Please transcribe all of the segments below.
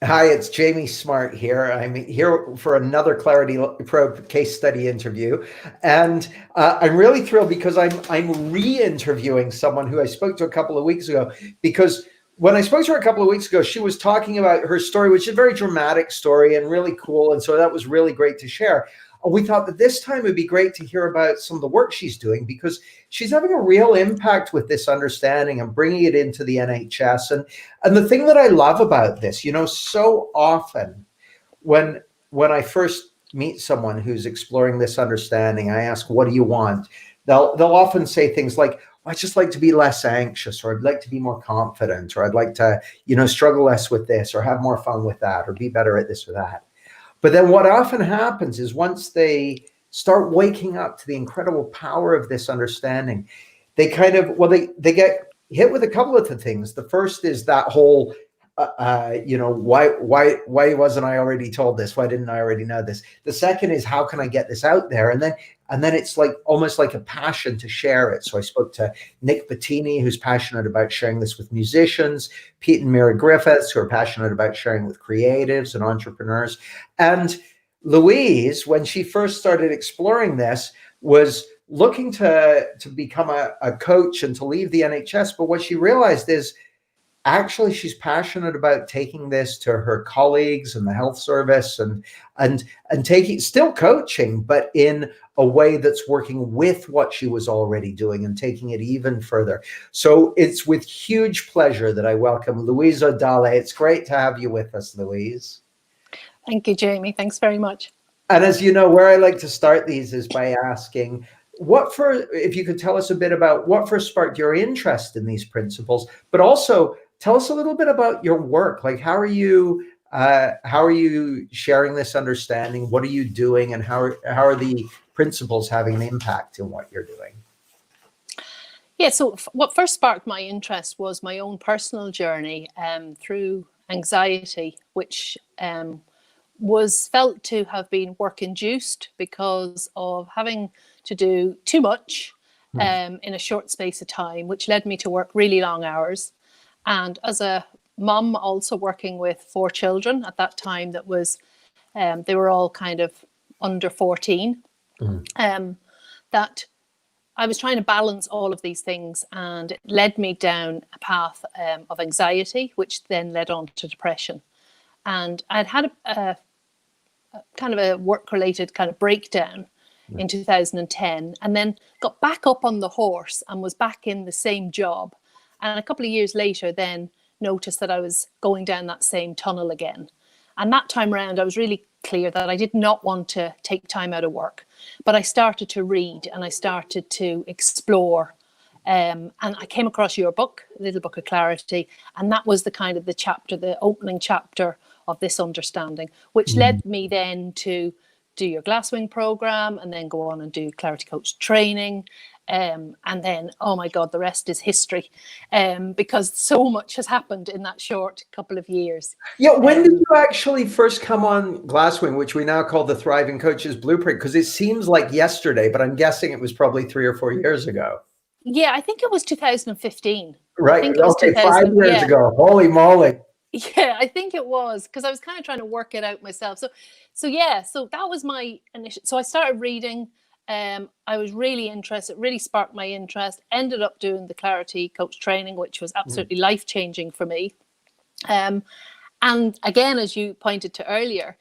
Hi, it's Jamie Smart here. I'm here for another Clarity Pro case study interview, and I'm really thrilled because I'm re-interviewing someone who I spoke to a couple of weeks ago. Because when I spoke to her a couple of weeks ago, she was talking about her story, which is a very dramatic story and really cool, and so that was really great to share. We thought that this time it would be great to hear about some of the work she's doing because she's having a real impact with this understanding and bringing it into the NHS. And the thing that I love about this, so often when I first meet someone who's exploring this understanding, I ask, "What do you want?" They'll often say things like, "I just like to be less anxious," or "I'd like to be more confident," or "I'd like to, struggle less with this, or have more fun with that, or be better at this or that." But then what often happens is once they start waking up to the incredible power of this understanding, they kind of, well, they get hit with a couple of the things. The first is that whole, why wasn't I already told this? Why didn't I already know this? The second is, how can I get this out there? And then it's like almost like a passion to share it. So I spoke to Nick Bettini, who's passionate about sharing this with musicians, Pete and Mira Griffiths, who are passionate about sharing with creatives and entrepreneurs. And Louise, when she first started exploring this, was looking to become a coach and to leave the NHS. But what she realized is actually she's passionate about taking this to her colleagues and the health service and taking, still coaching, but in a way that's working with what she was already doing and taking it even further. So it's with huge pleasure that I welcome Louise O'Donnell. It's great to have you with us, Louise. Thank you, Jamie. Thanks very much. And as you know, where I like to start these is by asking, if you could tell us a bit about what first sparked your interest in these principles, but also tell us a little bit about your work. Like, how are you sharing this understanding? What are you doing, and how are the principles having an impact in what you're doing? Yeah, so what first sparked my interest was my own personal journey through anxiety, which was felt to have been work-induced because of having to do too much in a short space of time, which led me to work really long hours. And as a mum, also working with 4 children at that time, that was they were all kind of under 14, that I was trying to balance all of these things, and it led me down a path of anxiety, which then led on to depression. And I'd had a kind of a work-related kind of breakdown in 2010, and then got back up on the horse and was back in the same job. And a couple of years later, then noticed that I was going down that same tunnel again. And that time around, I was really clear that I did not want to take time out of work. But I started to read and I started to explore. And I came across your book, Little Book of Clarity. And that was the kind of the opening chapter of this understanding, which led me then to do your Glasswing program and then go on and do Clarity Coach training. And then, oh my God, the rest is history, because so much has happened in that short couple of years. Yeah, when did you actually first come on Glasswing, which we now call the Thriving Coaches Blueprint? Because it seems like yesterday, but I'm guessing it was probably 3 or 4 years ago. Yeah, I think it was 2015. Right. I think it was Okay, 5 years ago. Holy moly. Yeah, I think it was, because I was kind of trying to work it out myself. So that was my initial. So I started reading. I was really interested, really sparked my interest, ended up doing the Clarity Coach training, which was absolutely life-changing for me. And again, as you pointed to earlier,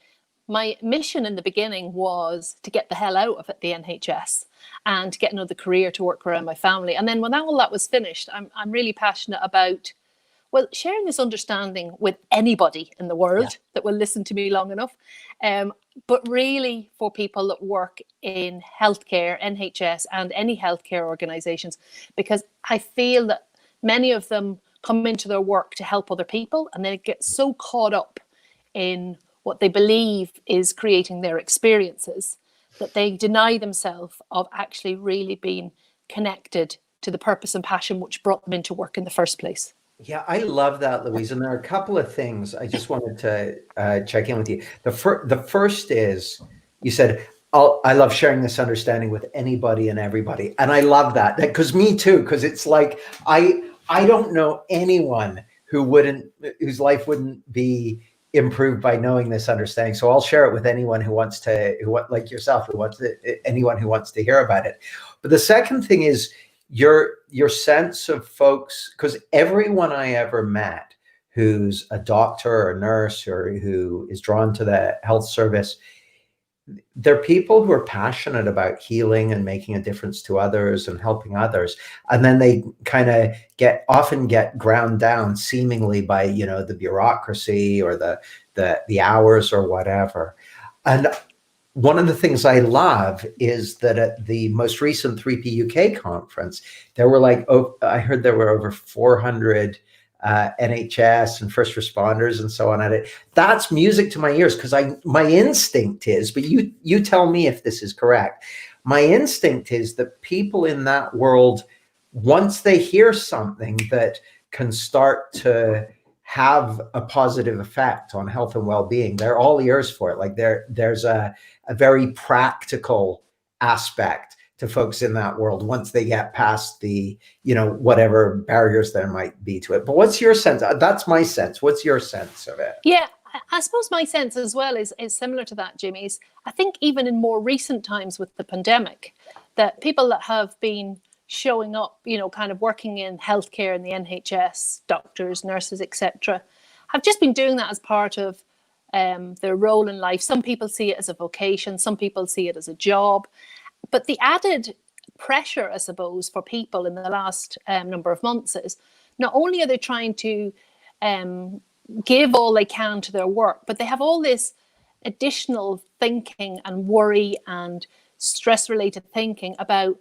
my mission in the beginning was to get the hell out of the NHS and to get another career to work around my family. And then when all that was finished, I'm really passionate about, well, sharing this understanding with anybody in the world that will listen to me long enough. But really for people that work in healthcare, NHS, and any healthcare organisations, because I feel that many of them come into their work to help other people, and they get so caught up in what they believe is creating their experiences that they deny themselves of actually really being connected to the purpose and passion which brought them into work in the first place. Yeah, I love that, Louise. And there are a couple of things I just wanted to check in with you. The first is, you said, I love sharing this understanding with anybody and everybody. And I love that, because me too, because it's like, I don't know anyone whose life wouldn't be improved by knowing this understanding. So I'll share it with anyone who wants to, like yourself, anyone who wants to hear about it. But the second thing is your sense of folks, because everyone I ever met who's a doctor or a nurse or who is drawn to the health service, they're people who are passionate about healing and making a difference to others and helping others. And then they kind of often get ground down seemingly by, you know, the bureaucracy or the hours or whatever. And one of the things I love is that at the most recent 3P UK conference, there were I heard there were over 400 NHS and first responders and so on at it. That's music to my ears, because my instinct is, but you tell me if this is correct. My instinct is that people in that world, once they hear something that can start to have a positive effect on health and well-being, they're all ears for it. Like there's a very practical aspect to folks in that world once they get past the, you know, whatever barriers there might be to it. But what's your sense? That's my sense. What's your sense of it? Yeah, I suppose my sense as well is similar to that, Jimmy. I think even in more recent times with the pandemic, that people that have been showing up, you know, kind of working in healthcare in the NHS, doctors, nurses, etc., have just been doing that as part of their role in life. Some people see it as a vocation, some people see it as a job. But the added pressure, I suppose, for people in the last number of months is not only are they trying to give all they can to their work, but they have all this additional thinking and worry and stress-related thinking about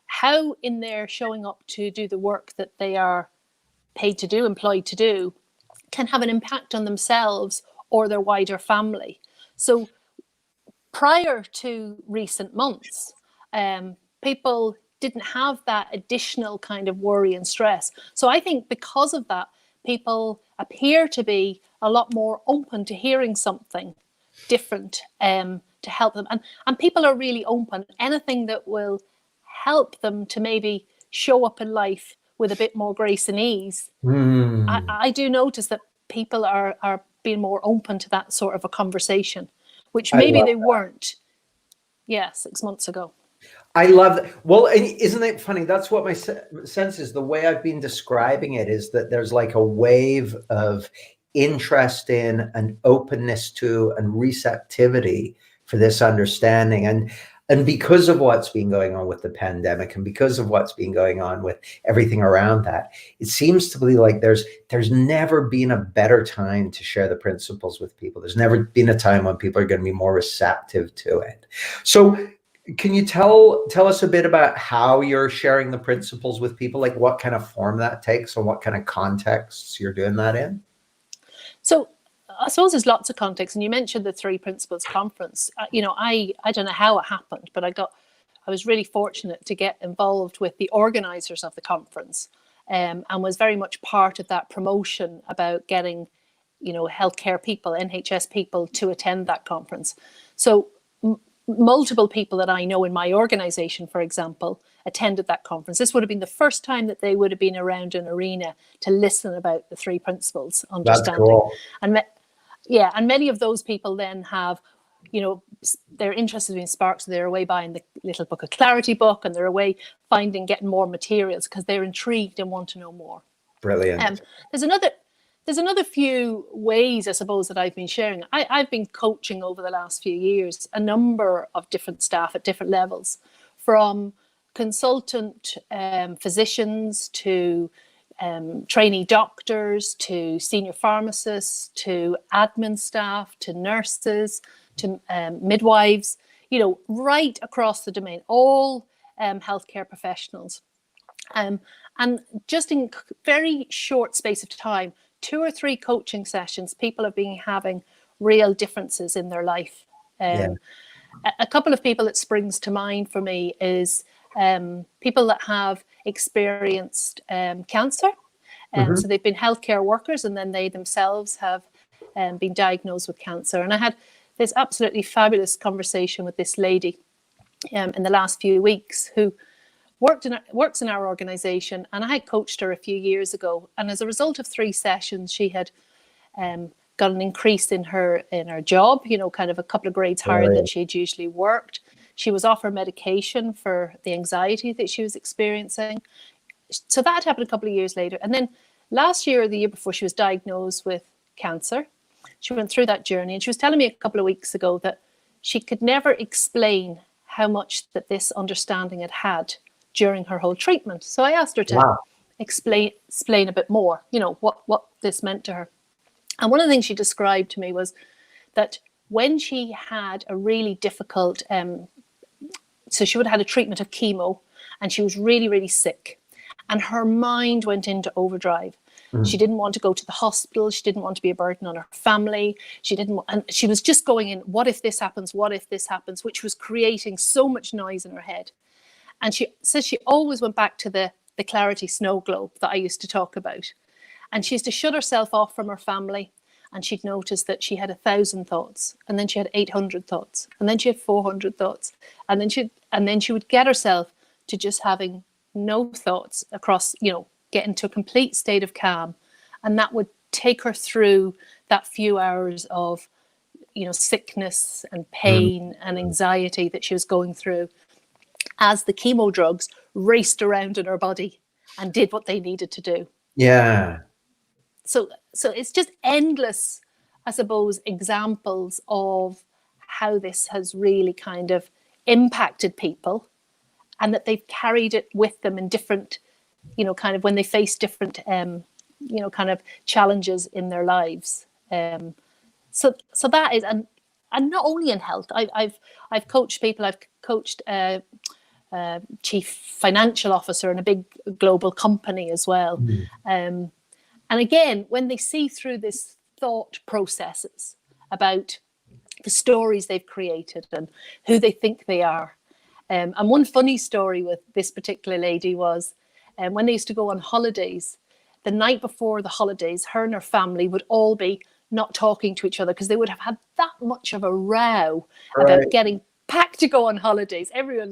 how in their showing up to do the work that they are paid to do, employed to do, can have an impact on themselves or their wider family. So prior to recent months, people didn't have that additional kind of worry and stress. So I think because of that, people appear to be a lot more open to hearing something different to help them. And people are really open. Anything that will help them to maybe show up in life with a bit more grace and ease. I do notice that people are being more open to that sort of a conversation, which maybe they weren't, 6 months ago. I love that. Well, isn't it funny? That's what my sense is. The way I've been describing it is that there's like a wave of interest in and openness to and receptivity for this understanding. And because of what's been going on with the pandemic and because of what's been going on with everything around that, it seems to be like there's never been a better time to share the principles with people. There's never been a time when people are going to be more receptive to it. So can you tell us a bit about how you're sharing the principles with people, like what kind of form that takes and what kind of contexts you're doing that in? So I suppose there's lots of context, and you mentioned the Three Principles Conference. You know, I don't know how it happened, but I was really fortunate to get involved with the organisers of the conference, and was very much part of that promotion about getting, you know, healthcare people, NHS people to attend that conference. So multiple people that I know in my organisation, for example, attended that conference. This would have been the first time that they would have been around an arena to listen about the three principles, understanding. That's cool. And many of those people then have, you know, they're interested in sparks, so they're away buying the Little Book of Clarity book, and they're away getting more materials because they're intrigued and want to know more. Brilliant. There's another few ways, I suppose, that I've been sharing. I've been coaching over the last few years a number of different staff at different levels, from consultant physicians to trainee doctors to senior pharmacists to admin staff to nurses to midwives, you know, right across the domain, all healthcare professionals. And just in very short space of time, 2 or 3 coaching sessions, people have been having real differences in their life. A couple of people that springs to mind for me is people that have experienced cancer. So they've been healthcare workers, and then they themselves have been diagnosed with cancer. And I had this absolutely fabulous conversation with this lady in the last few weeks who works in our organisation, and I had coached her a few years ago. And as a result of 3 sessions, she had got an increase in her job, kind of a couple of grades higher than she had usually worked. She was off her medication for the anxiety that she was experiencing. So that happened a couple of years later. And then last year or the year before, she was diagnosed with cancer. She went through that journey, and she was telling me a couple of weeks ago that she could never explain how much that this understanding had during her whole treatment. So I asked her to explain a bit more, what this meant to her. And one of the things she described to me was that when she had a really difficult, so she would have had a treatment of chemo, and she was really, really sick, and her mind went into overdrive. She didn't want to go to the hospital. She didn't want to be a burden on her family. And she was just going in, what if this happens? What if this happens? Which was creating so much noise in her head. And she says she always went back to the clarity snow globe that I used to talk about. And she used to shut herself off from her family. And she'd noticed that she had 1,000 thoughts, and then she had 800 thoughts, and then she had 400 thoughts. And then she would get herself to just having no thoughts across, get into a complete state of calm. And that would take her through that few hours of, sickness and pain and anxiety that she was going through as the chemo drugs raced around in her body and did what they needed to do. Yeah. So it's just endless, I suppose, examples of how this has really kind of impacted people, and that they've carried it with them in different, kind of when they face different, kind of challenges in their lives. So that is, and not only in health. I've coached people. I've coached a chief financial officer in a big global company as well. And again, when they see through this thought processes about the stories they've created and who they think they are. And one funny story with this particular lady was when they used to go on holidays, the night before the holidays, her and her family would all be not talking to each other because they would have had that much of a row about getting packed to go on holidays. Everyone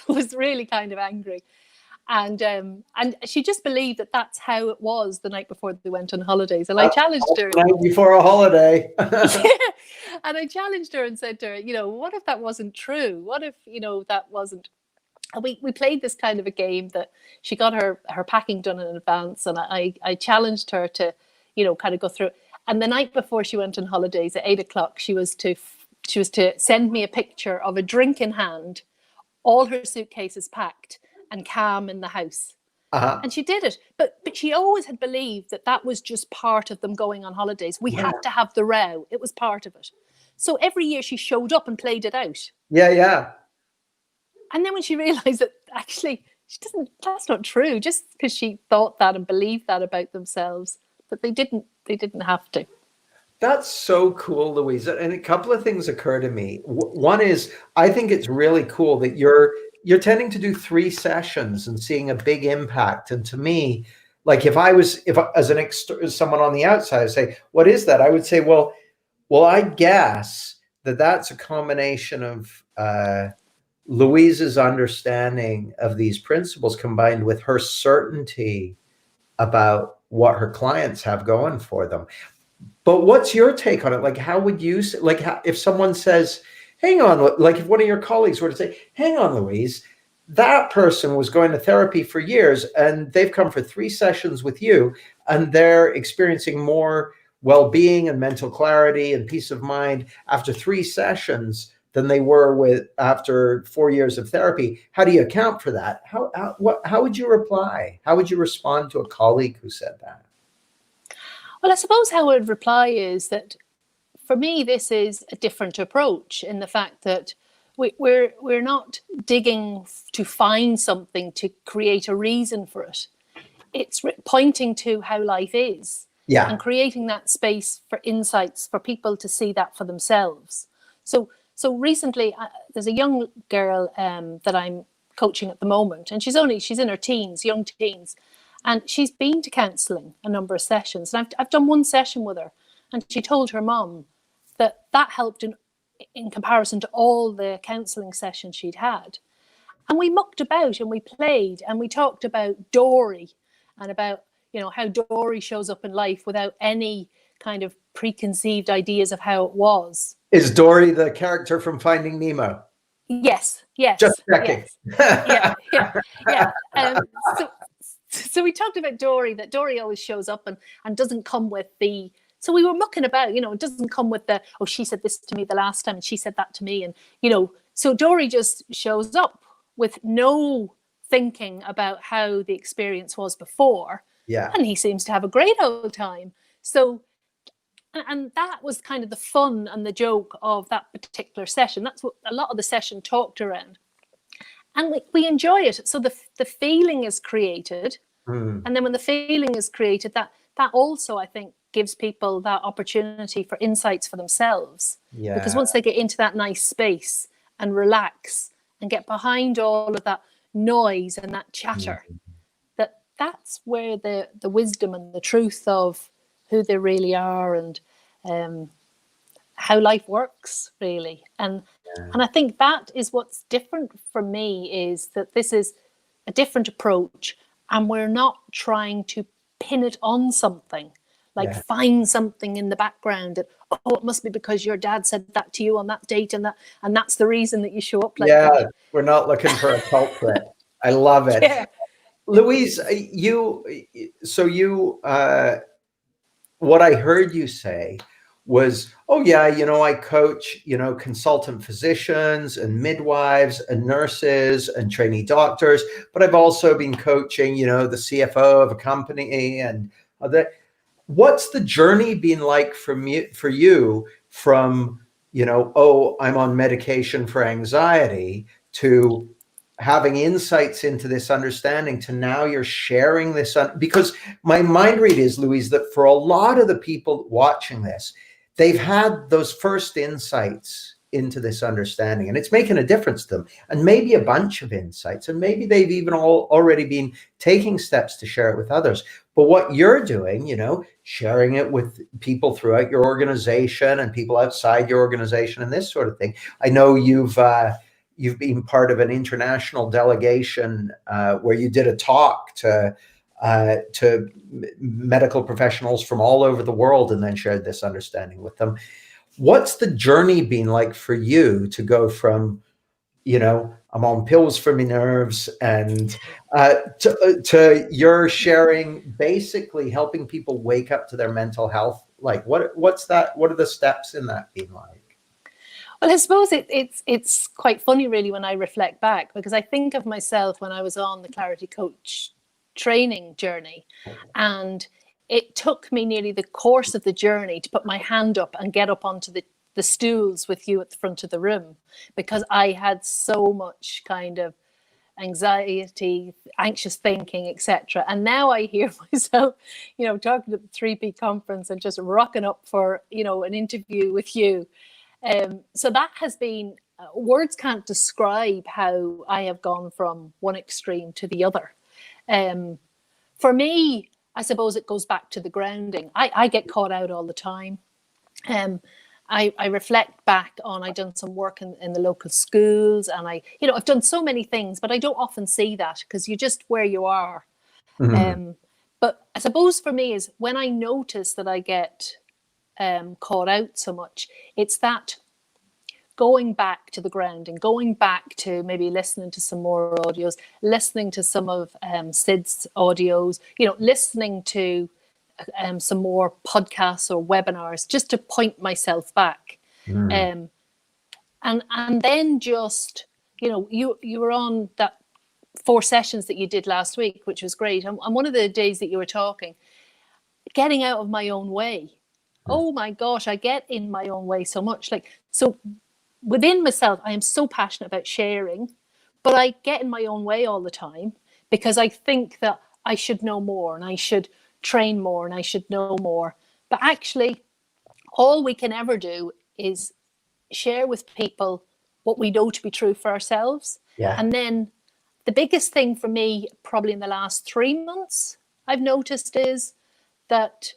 was really kind of angry. And she just believed that that's how it was the night before they went on holidays. And I challenged her. The night before a holiday. And I challenged her and said to her, what if that wasn't true? What if, that wasn't? And we played this kind of a game that she got her packing done in advance. And I challenged her to, kind of go through. And the night before she went on holidays at 8:00, she was to send me a picture of a drink in hand, all her suitcases packed, and calm in the house. And she did it. But she always had believed that was just part of them going on holidays. We had to have the row. It was part of it. So every year she showed up and played it out. Yeah. And then when she realized that actually that's not true, just because she thought that and believed that about themselves, that they didn't have to. That's so cool, Louise. And a couple of things occur to me. One is, I think it's really cool that you're tending to do 3 sessions and seeing a big impact. And to me, like if as someone on the outside say, what is that? I would say, well, I guess that's a combination of Louise's understanding of these principles combined with her certainty about what her clients have going for them. But what's your take on it? Like, how would you, if someone says, hang on, like if one of your colleagues were to say, hang on, Louise, that person was going to therapy for years and they've come for 3 sessions with you and they're experiencing more well-being and mental clarity and peace of mind after 3 sessions than they were after 4 years of therapy. How do you account for that? How would you reply? How would you respond to a colleague who said that? Well, I suppose how I would reply is that for me, this is a different approach in the fact that we're not digging to find something to create a reason for it. It's pointing to how life is, and creating that space for insights for people to see that for themselves. So recently, there's a young girl that I'm coaching at the moment, and she's in her teens, young teens, and she's been to counselling a number of sessions. And I've done 1 session with her, and she told her mum that helped in comparison to all the counselling sessions she'd had. And we mucked about and we played and we talked about Dory and about, how Dory shows up in life without any kind of preconceived ideas of how it was. Is Dory the character from Finding Nemo? Yes, yes, Just checking. yes. Yeah. So we talked about Dory, that Dory always shows up and doesn't come with the, so we were mucking about, it doesn't come with the, oh, she said this to me the last time and she said that to me. And, so Dory just shows up with no thinking about how the experience was before. Yeah. And he seems to have a great old time. So, and that was kind of the fun and the joke of that particular session. That's what a lot of the session talked around. And we enjoy it. So the feeling is created. And then when the feeling is created, that also, I think, gives people that opportunity for insights for themselves. Yeah. Because once they get into that nice space and relax and get behind all of that noise and that chatter, that's where the wisdom and the truth of who they really are and how life works, really. And I think that is what's different for me, is that this is a different approach, and we're not trying to pin it on something, like find something in the background that, oh, it must be because your dad said that to you on that date, and that's the reason that you show up like that. We're not looking for a culprit. I love it. Yeah. Louise, what I heard you say was, oh yeah, I coach, consultant physicians and midwives and nurses and trainee doctors, but I've also been coaching, the CFO of a company and other. What's the journey been like for you from, oh, I'm on medication for anxiety, to having insights into this understanding, to now you're sharing this? Because my mind read is, Louise, that for a lot of the people watching this, they've had those first insights into this understanding, and it's making a difference to them, and maybe a bunch of insights, and maybe they've even already been taking steps to share it with others. But what you're doing, sharing it with people throughout your organization and people outside your organization and this sort of thing. I know you've been part of an international delegation where you did a talk to medical professionals from all over the world and then shared this understanding with them. What's the journey been like for you to go from, I'm on pills for my nerves, and to you're sharing, basically helping people wake up to their mental health? Like, what's that? What are the steps in that been like? Well, I suppose it's quite funny, really, when I reflect back, because I think of myself when I was on the Clarity Coach training journey, and it took me nearly the course of the journey to put my hand up and get up onto the stools with you at the front of the room, because I had so much kind of anxiety, anxious thinking, etc. And now I hear myself, talking at the 3P conference and just rocking up for, an interview with you. So that has been, words can't describe how I have gone from one extreme to the other. For me, I suppose it goes back to the grounding. I get caught out all the time. I reflect back on, I've done some work in the local schools, and I've done so many things, but I don't often see that because you're just where you are. Mm-hmm. But I suppose for me is when I notice that I get caught out so much, it's that going back to the grounding, going back to maybe listening to some more audios, listening to some of Sid's audios, listening to some more podcasts or webinars, just to point myself back. And then just, you were on that 4 sessions that you did last week, which was great. And one of the days that you were talking, getting out of my own way. Oh my gosh, I get in my own way so much. So within myself, I am so passionate about sharing, but I get in my own way all the time because I think that I should know more and I should train more and I should know more. But actually, all we can ever do is share with people what we know to be true for ourselves. Yeah. And then the biggest thing for me, probably in the last 3 months, I've noticed is that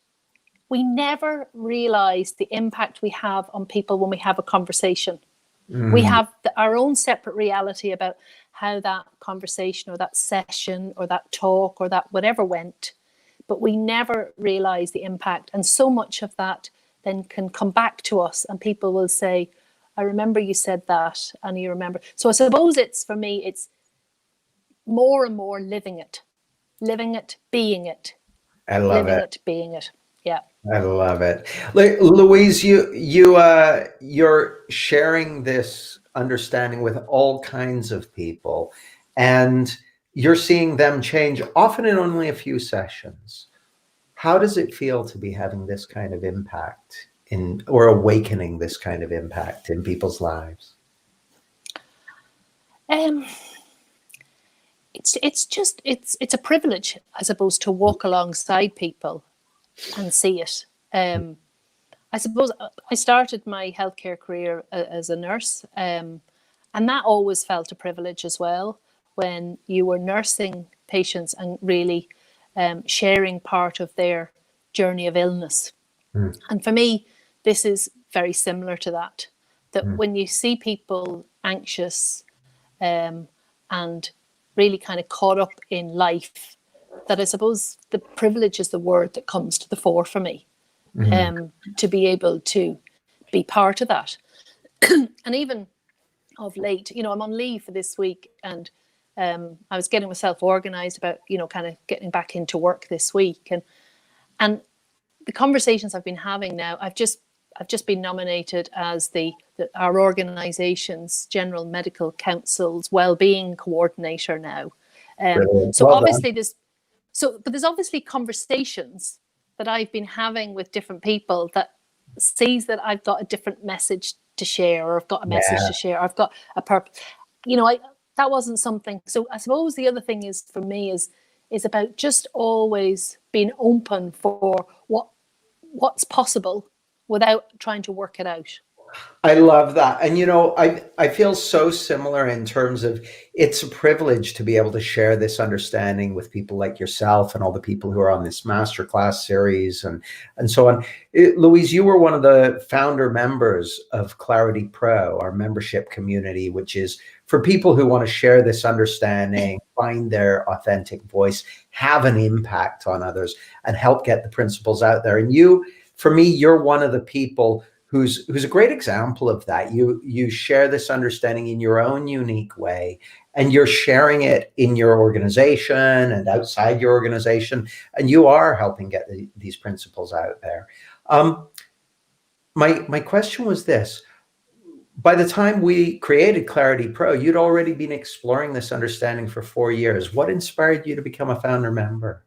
we never realize the impact we have on people when we have a conversation. We have our own separate reality about how that conversation or that session or that talk or that whatever went. but we never realize the impact. And so much of that then can come back to us, and people will say, I remember you said that, and you remember. So I suppose it's, for me, it's more and more living it, being it, I love living it. it, being it. Yeah. I love it. Louise, you're sharing this understanding with all kinds of people, and you're seeing them change, often in only a few sessions. How does it feel to be having this kind of impact or awakening this kind of impact in people's lives? It's a privilege, I suppose, to walk alongside people and see it. I suppose I started my healthcare career as a nurse, and that always felt a privilege as well, when you were nursing patients and really sharing part of their journey of illness. And for me, this is very similar to that, when you see people anxious and really kind of caught up in life, that I suppose the privilege is the word that comes to the fore for me, to be able to be part of that. And even of late, I'm on leave for this week, and I was getting myself organized about, kind of getting back into work this week. And the conversations I've been having now, I've just been nominated as our organization's General Medical Council's Wellbeing Coordinator now. So well obviously but there's obviously conversations that I've been having with different people that sees that I've got a different message to share, or I've got a message to share, or I've got a purpose. That wasn't something. So I suppose the other thing is, for me, is about just always being open for what's possible without trying to work it out. I love that. And, I feel so similar in terms of, it's a privilege to be able to share this understanding with people like yourself and all the people who are on this masterclass series and so on. Louise, you were one of the founder members of Clarity Pro, our membership community, which is for people who want to share this understanding, find their authentic voice, have an impact on others, and help get the principles out there. And for me, you're one of the people who's a great example of that. You share this understanding in your own unique way, and you're sharing it in your organization and outside your organization, and you are helping get these principles out there. My question was this: by the time we created Clarity Pro, you'd already been exploring this understanding for 4 years. What inspired you to become a founder member?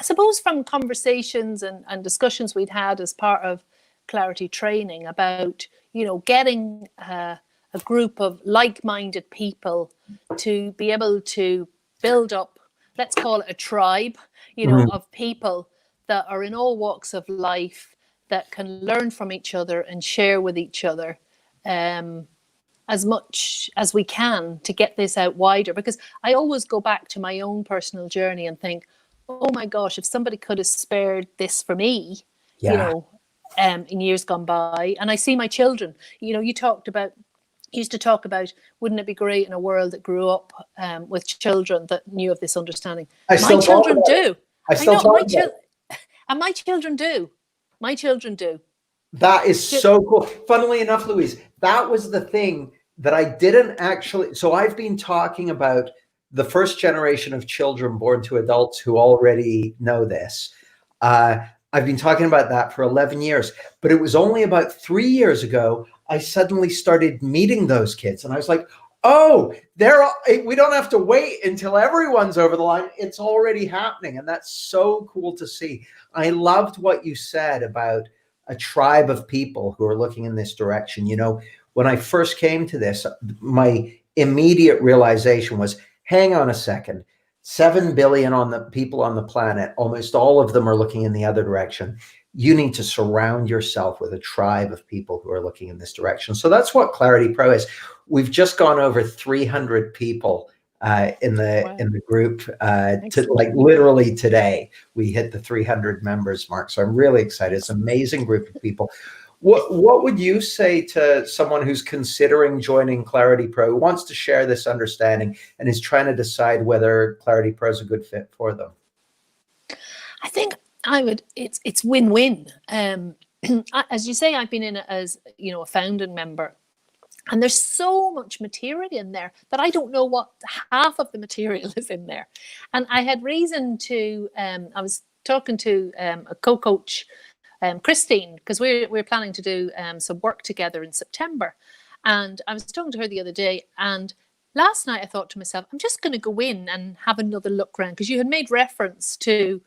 I suppose from conversations and discussions we'd had as part of Clarity training about, getting a group of like-minded people to be able to build up, let's call it a tribe, of people that are in all walks of life, that can learn from each other and share with each other as much as we can to get this out wider. Because I always go back to my own personal journey and think, oh my gosh, if somebody could have spared this for me, in years gone by. And I see my children, you used to talk about, wouldn't it be great in a world that grew up with children that knew of this understanding? My children do. And my children do. My children do. That is so cool. Funnily enough, Louise, that was the thing that I didn't actually. So I've been talking about the first generation of children born to adults who already know this. I've been talking about that for 11 years, but it was only about 3 years ago, I suddenly started meeting those kids. And I was like, oh, we don't have to wait until everyone's over the line. It's already happening. And that's so cool to see. I loved what you said about a tribe of people who are looking in this direction. When I first came to this, my immediate realization was, hang on a second, 7 billion people on the planet, almost all of them are looking in the other direction. You need to surround yourself with a tribe of people who are looking in this direction. So that's what Clarity Pro is. We've just gone over 300 people in the group to literally today. We hit the 300 members mark. So I'm really excited. It's an amazing group of people. What would you say to someone who's considering joining Clarity Pro, who wants to share this understanding and is trying to decide whether Clarity Pro is a good fit for them? I think it's win-win. As you say, I've been in it as, a founding member, and there's so much material in there that I don't know what half of the material is in there. And I had reason to, I was talking to a co-coach, Christine, because we're planning to do some work together in September. And I was talking to her the other day, and last night I thought to myself, I'm just going to go in and have another look around, because you had made reference to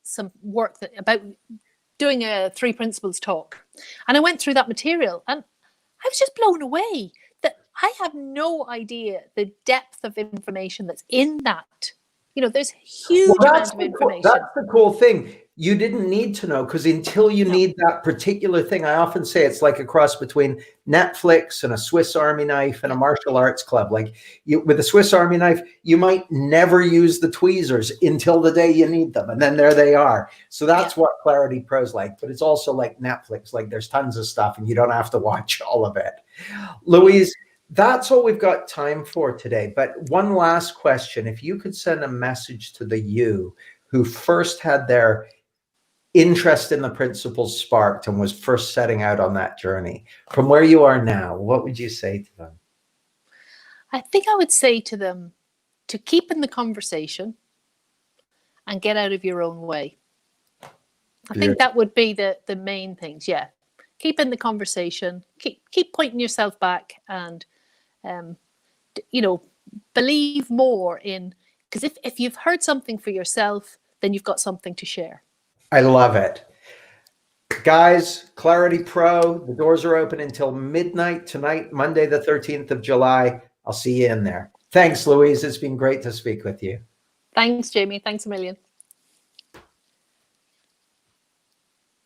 some work about doing a 3 principles talk. And I went through that material, and I was just blown away that I have no idea the depth of information that's in that. There's huge amount of information. That's the cool thing. You didn't need to know, because until you need that particular thing, I often say it's like a cross between Netflix and a Swiss Army knife and a martial arts club. Like with a Swiss Army knife, you might never use the tweezers until the day you need them. And then there they are. So that's what Clarity Pro's like. But it's also like Netflix. Like there's tons of stuff and you don't have to watch all of it. Louise, that's all we've got time for today. But one last question. If you could send a message to the you who first had their interest in the principles sparked and was first setting out on that journey, from where you are now, what would you say to them? I think I would say to them to keep in the conversation and get out of your own way. I think that would be the main things. Yeah. Keep in the conversation, keep pointing yourself back, and believe more in, because if you've heard something for yourself, then you've got something to share. I love it. Guys, Clarity Pro, the doors are open until midnight tonight, Monday, the 13th of July. I'll see you in there. Thanks, Louise. It's been great to speak with you. Thanks, Jamie. Thanks a million.